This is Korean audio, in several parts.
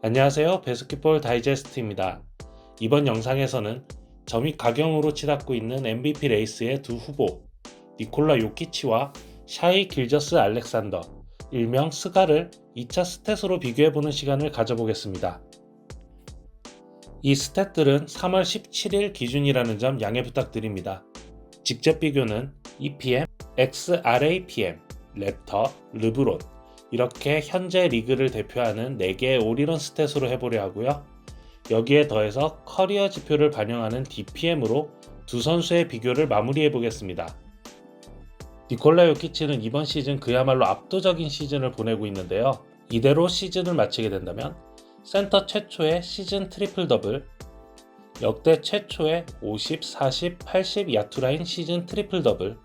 안녕하세요. 배스킷볼 다이제스트입니다. 이번 영상에서는 점입 가경으로 치닫고 있는 MVP 레이스의 두 후보 니콜라 요키치와 샤이 길저스 알렉산더, 일명 스가를 2차 스탯으로 비교해보는 시간을 가져보겠습니다. 이 스탯들은 3월 17일 기준이라는 점 양해 부탁드립니다. 직접 비교는 EPM, XRAPM, 랩터, 르브론 이렇게 현재 리그를 대표하는 4개의 올인원 스탯으로 해보려 하고요. 여기에 더해서 커리어 지표를 반영하는 DPM으로 두 선수의 비교를 마무리해 보겠습니다. 니콜라 요키치는 이번 시즌 그야말로 압도적인 시즌을 보내고 있는데요. 이대로 시즌을 마치게 된다면 센터 최초의 시즌 트리플 더블, 역대 최초의 50, 40, 80 야투라인 시즌 트리플 더블,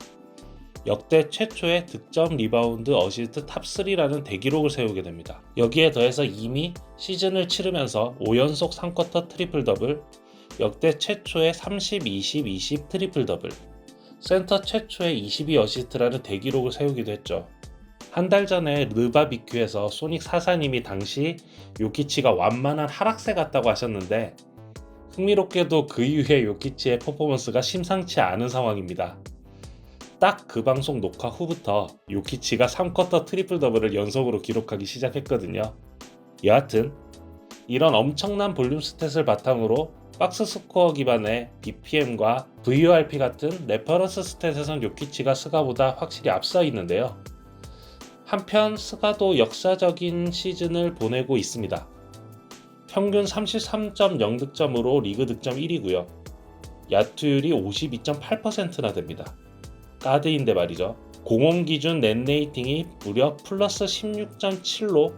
역대 최초의 득점, 리바운드, 어시스트 탑3라는 대기록을 세우게 됩니다. 여기에 더해서 이미 시즌을 치르면서 5연속 3쿼터 트리플 더블, 역대 최초의 30, 20, 20 트리플 더블, 센터 최초의 22 어시스트라는 대기록을 세우기도 했죠. 한 달 전에 르바비큐에서 소닉 사사님이 당시 요키치가 완만한 하락세 같다고 하셨는데 흥미롭게도 그 이후에 요키치의 퍼포먼스가 심상치 않은 상황입니다. 딱 그 방송 녹화 후부터 요키치가 3쿼터 트리플 더블을 연속으로 기록하기 시작했거든요. 여하튼 이런 엄청난 볼륨 스탯을 바탕으로 박스 스코어 기반의 BPM과 VORP 같은 레퍼런스 스탯에선 요키치가 스가보다 확실히 앞서 있는데요. 한편 스가도 역사적인 시즌을 보내고 있습니다. 평균 33.0득점으로 리그 득점 1위고요. 야투율이 52.8%나 됩니다. 가드인데 말이죠. 공홈 기준 넷 레이팅이 무려 플러스 16.7로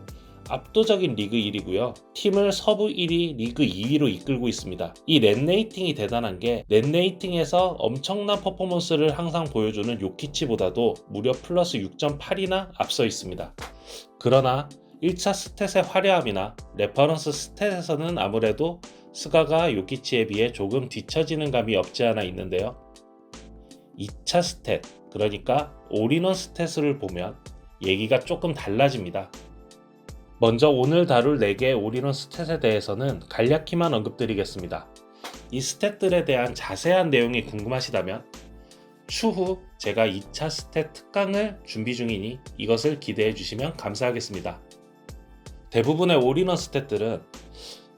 압도적인 리그 1위고요. 팀을 서부 1위, 리그 2위로 이끌고 있습니다. 이 넷 레이팅이 대단한 게 넷 레이팅에서 엄청난 퍼포먼스를 항상 보여주는 요키치보다도 무려 플러스 6.8이나 앞서 있습니다. 그러나 1차 스탯의 화려함이나 레퍼런스 스탯에서는 아무래도 스가가 요키치에 비해 조금 뒤처지는 감이 없지 않아 있는데요. 2차 스탯, 그러니까 올인원 스탯을 보면 얘기가 조금 달라집니다. 먼저 오늘 다룰 4개의 올인원 스탯에 대해서는 간략히만 언급드리겠습니다. 이 스탯들에 대한 자세한 내용이 궁금하시다면 추후 제가 2차 스탯 특강을 준비 중이니 이것을 기대해 주시면 감사하겠습니다. 대부분의 올인원 스탯들은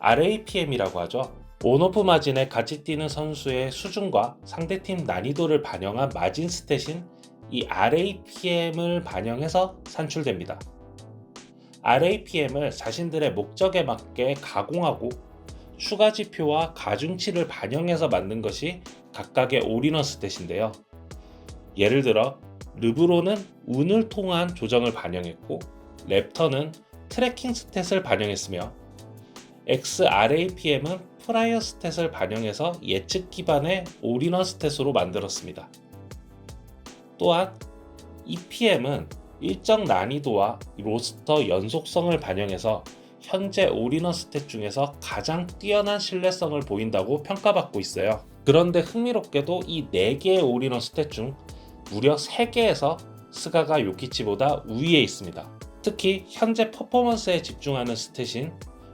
RAPM이라고 하죠. 온오프 마진에 같이 뛰는 선수의 수준과 상대팀 난이도를 반영한 마진 스탯인 이 RAPM을 반영해서 산출됩니다. RAPM을 자신들의 목적에 맞게 가공하고 추가 지표와 가중치를 반영해서 만든 것이 각각의 올인원 스탯인데요. 예를 들어 르브론은 운을 통한 조정을 반영했고 랩터는 트래킹 스탯을 반영했으며 XRAPM은 프라이어 스탯을 반영해서 예측 기반의 올인원 스탯으로 만들었습니다. 또한 EPM은 일정 난이도와 로스터 연속성을 반영해서 현재 올인원 스탯 중에서 가장 뛰어난 신뢰성을 보인다고 평가받고 있어요. 그런데 흥미롭게도 이 4개의 올인원 스탯 중 무려 3개에서 스가가 요키치보다 우위에 있습니다. 특히 현재 퍼포먼스에 집중하는 스탯인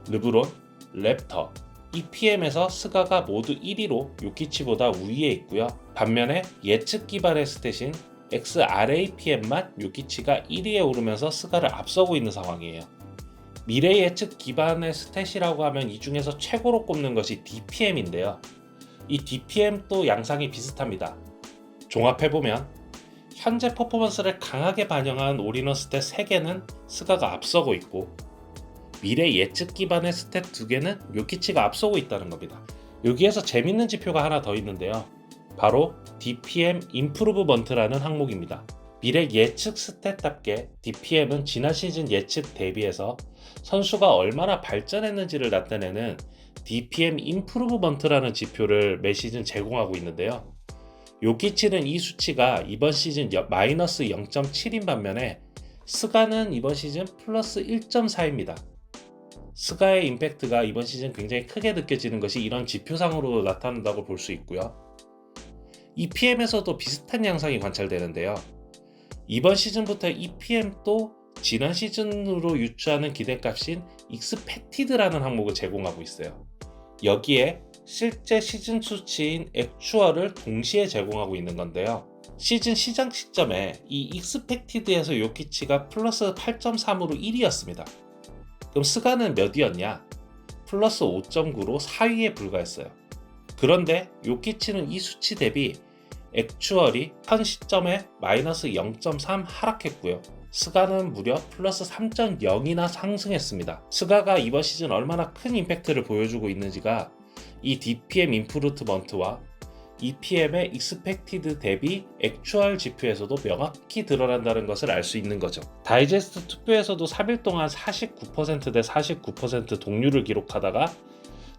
르브론, 랩터, EPM에서 스가가 모두 1위로 요키치보다 우위에 있고요. 반면에 예측 기반의 스탯인 XRAPM만 요키치가 1위에 오르면서 스가를 앞서고 있는 상황이에요. 미래 예측 기반의 스탯이라고 하면 이 중에서 최고로 꼽는 것이 DPM인데요. 이 DPM도 양상이 비슷합니다. 종합해보면 현재 퍼포먼스를 강하게 반영한 올인원 스탯 3개는 스가가 앞서고 있고 미래 예측 기반의 스탯 2개는 요키치가 앞서고 있다는 겁니다. 여기에서 재밌는 지표가 하나 더 있는데요. 바로 DPM 임프루브먼트라는 항목입니다. 미래 예측 스탯답게 DPM은 지난 시즌 예측 대비해서 선수가 얼마나 발전했는지를 나타내는 DPM 임프루브먼트라는 지표를 매 시즌 제공하고 있는데요. 요키치는 이 수치가 이번 시즌 마이너스 0.7인 반면에 스가는 이번 시즌 플러스 1.4입니다. 스가의 임팩트가 이번 시즌 굉장히 크게 느껴지는 것이 이런 지표상으로 나타난다고 볼 수 있고요. EPM에서도 비슷한 양상이 관찰되는데요. 이번 시즌부터 EPM도 지난 시즌으로 유추하는 기대값인 익스펙티드라는 항목을 제공하고 있어요. 여기에 실제 시즌 수치인 액추얼을 동시에 제공하고 있는 건데요. 시즌 시작 시점에 이 익스펙티드에서 요키치가 플러스 8.3으로 1위였습니다. 그럼 스가는 몇이었냐? 플러스 5.9로 4위에 불과했어요. 그런데 요키치는 이 수치 대비 액추얼이 현 시점에 마이너스 0.3 하락했고요. 스가는 무려 플러스 3.0이나 상승했습니다. 스가가 이번 시즌 얼마나 큰 임팩트를 보여주고 있는지가 이 DPM 임프루트먼트와 EPM의 익스펙티드 대비 액추얼 지표에서도 명확히 드러난다는 것을 알 수 있는 거죠. 다이제스트 투표에서도 3일 동안 49% 대 49% 동률을 기록하다가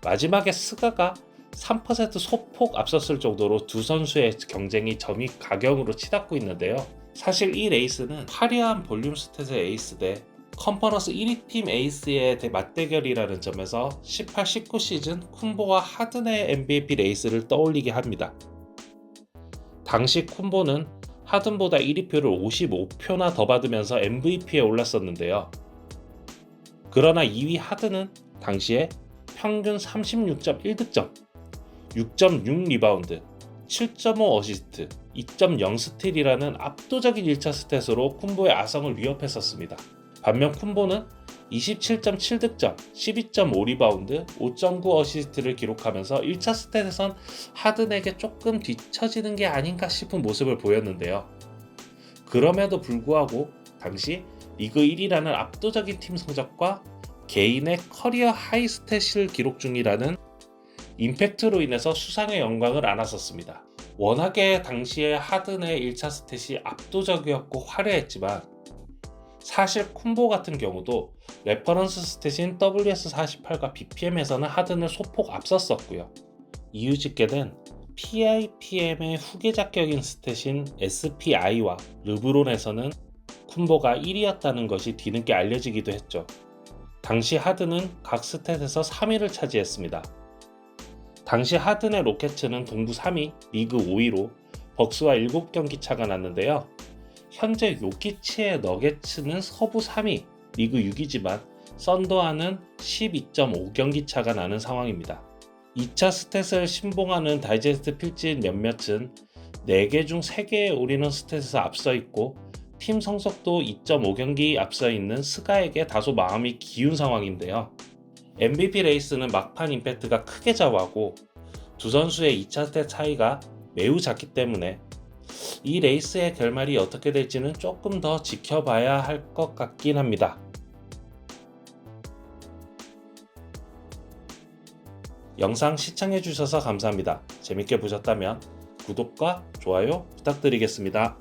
마지막에 스가가 3% 소폭 앞섰을 정도로 두 선수의 경쟁이 점입 가경으로 치닫고 있는데요. 사실 이 레이스는 화려한 볼륨 스탯의 에이스 대 컨퍼런스 1위 팀 에이스의 맞대결이라는 점에서 18-19 시즌 쿤보와 하든의 MVP 레이스를 떠올리게 합니다. 당시 쿤보는 하든보다 1위표를 55표나 더 받으면서 MVP에 올랐었는데요. 그러나 2위 하든은 당시에 평균 36.1득점, 6.6 리바운드, 7.5 어시스트, 2.0 스틸이라는 압도적인 1차 스탯으로 쿤보의 아성을 위협했었습니다. 반면 쿤보는 27.7득점, 12.5 리바운드, 5.9 어시스트를 기록하면서 1차 스탯에선 하든에게 조금 뒤처지는 게 아닌가 싶은 모습을 보였는데요. 그럼에도 불구하고 당시 리그 1위라는 압도적인 팀 성적과 개인의 커리어 하이 스탯을 기록 중이라는 임팩트로 인해서 수상의 영광을 안았었습니다. 워낙에 당시에 하든의 1차 스탯이 압도적이었고 화려했지만 사실 쿤보 같은 경우도 레퍼런스 스탯인 WS48과 BPM에서는 하든을 소폭 앞섰었고요. 이유짓게는 PIPM의 후계자격인 스탯인 SPI와 르브론에서는 쿤보가 1위였다는 것이 뒤늦게 알려지기도 했죠. 당시 하든은 각 스탯에서 3위를 차지했습니다. 당시 하든의 로켓츠는 동부 3위, 리그 5위로 벅스와 7경기 차가 났는데요. 현재 요키치의 너게츠는 서부 3위, 리그 6위지만 썬더와는 12.5경기 차가 나는 상황입니다. 2차 스탯을 신봉하는 다이제스트 필진 몇몇은 4개 중 3개의 올인원 스탯에서 앞서 있고 팀 성적도 2.5경기 앞서 있는 스가에게 다소 마음이 기운 상황인데요. MVP 레이스는 막판 임팩트가 크게 좌우하고 두 선수의 2차 스탯 차이가 매우 작기 때문에 이 레이스의 결말이 어떻게 될지는 조금 더 지켜봐야 할 것 같긴 합니다. 영상 시청해주셔서 감사합니다. 재밌게 보셨다면 구독과 좋아요 부탁드리겠습니다.